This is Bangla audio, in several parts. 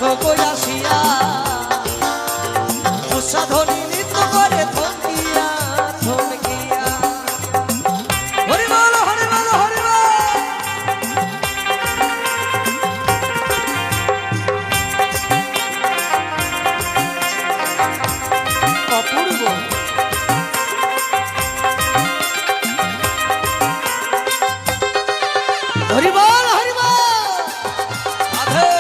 দেখো কই আসিয়া উষাধ্বনি নৃত্য করে থমকিয়া থমকিয়া। হরি বল হরি বল হরি বল। অপূর্ব হরি বল হরি বল। রাধে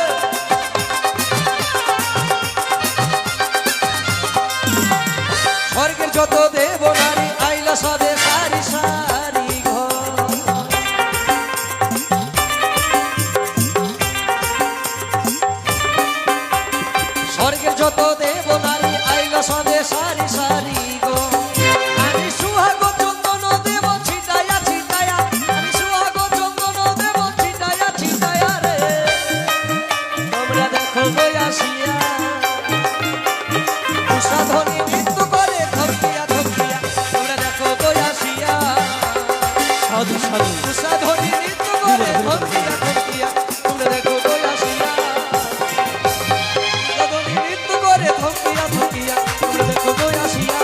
স্বর্গের যত দেব নারী আইলা সবে সারি সারি ঘর। স্বর্গের যত দেব নারী আইলা সবে সারি সারি ঘর। আমি সুহাগ চন্দন দেব ছিটায়া ছিটায়া, আমি সুহাগ চন্দন দেব ছিটায়া ছিটায়া রে। তোমরা দেখো গো আসিয়া উষাধ্বনি নৃত্য করে থমকিয়া থমকিয়া। তোমরা দেখো গো আসিয়া সাধু সাধু উষাধ্বনি নৃত্য করে থমকিয়া থমকিয়া। তোমরা দেখো গো আসিয়া উষাধ্বনি নৃত্য করে থমকিয়া থমকিয়া। তোমরা দেখো গো আসিয়া।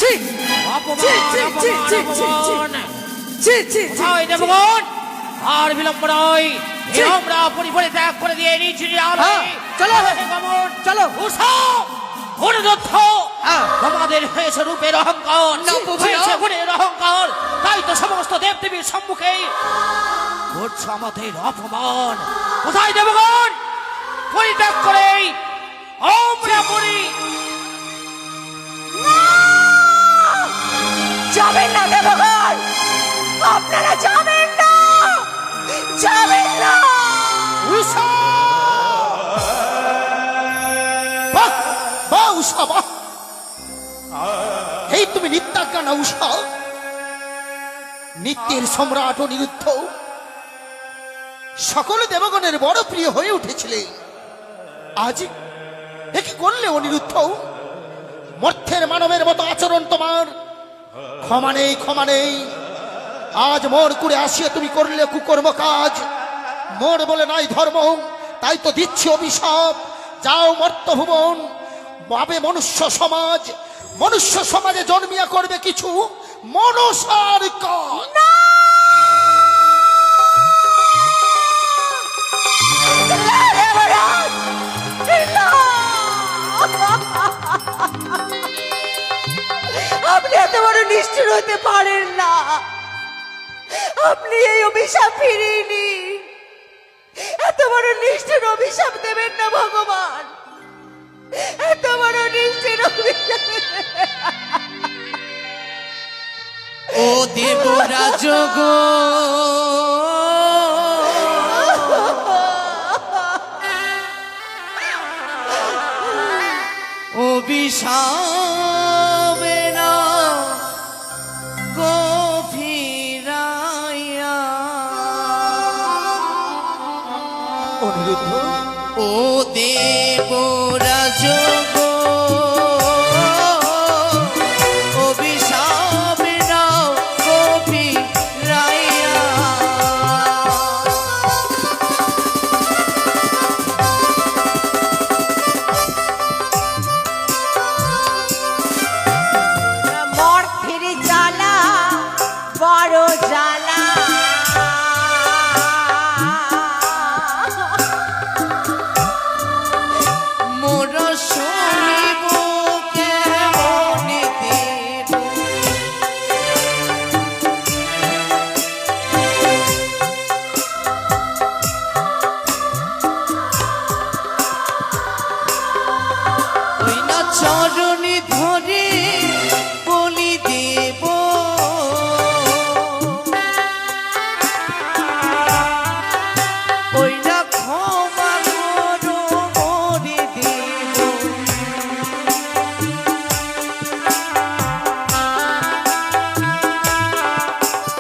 ছি ছি ছি ছি ছি ছি ছি ছি ছি। দেবগণ আর বিলম্ব নয়, আমরা পরিবারে ত্যাগ করে দিয়ে নিচে চলো চলো। তোমাদের হয়েছে রূপের অহংকার, না, প্রভু, না। হয়েছে গুণের অহংকার, তাই তো সমস্ত দেবদেবীর সম্মুখে করছো আমাদের অপমান। কোথায় দেবগণ? পরিত্যাগ করে আমরা পড়ি। যাবেন না দেবগণ, আপনারা যাবেন না, যাবেন না। উষা! বাহ, বাহ উষা, বাহ। এই তুমি নিত্যাজ্ঞা না উষা? নিত্যের সম্রাট অনিরুদ্ধ সকল দেবগণের বড় প্রিয় হয়ে উঠেছিলেন। আজ এ কি করলে অনিরুদ্ধ? মর্ত্যের মানবের মতো আচরণ তোমার। ক্ষমা নেই, ক্ষমা নেই। আজ মোর করে আসিয়া তুমি করলে কুকর্ম কাজ। মোর বলে নাই ধর্ম, তাই তো দিচ্ছি অভিশাপ। যাও মর্ত্যভুবন, পাবে মনুষ্য সমাজ। মনুষ্য সমাজে জন্মিয়া করবে কিছু মনসার কাজ। আপনি এত বড় নিষ্ঠুর হতে পারেন না। আপনি এই অভিশাপ ফিরিয়ে নিন। এত বড় নিষ্ঠুর অভিশাপ দেবেন না ভগবান। এত বড় নিষ্ঠুর অভিশাপ। ও দেবরাজ গো অভিশাপে না গো ফিরাইয়া। অনিরুদ্ধ ও দেবরাজ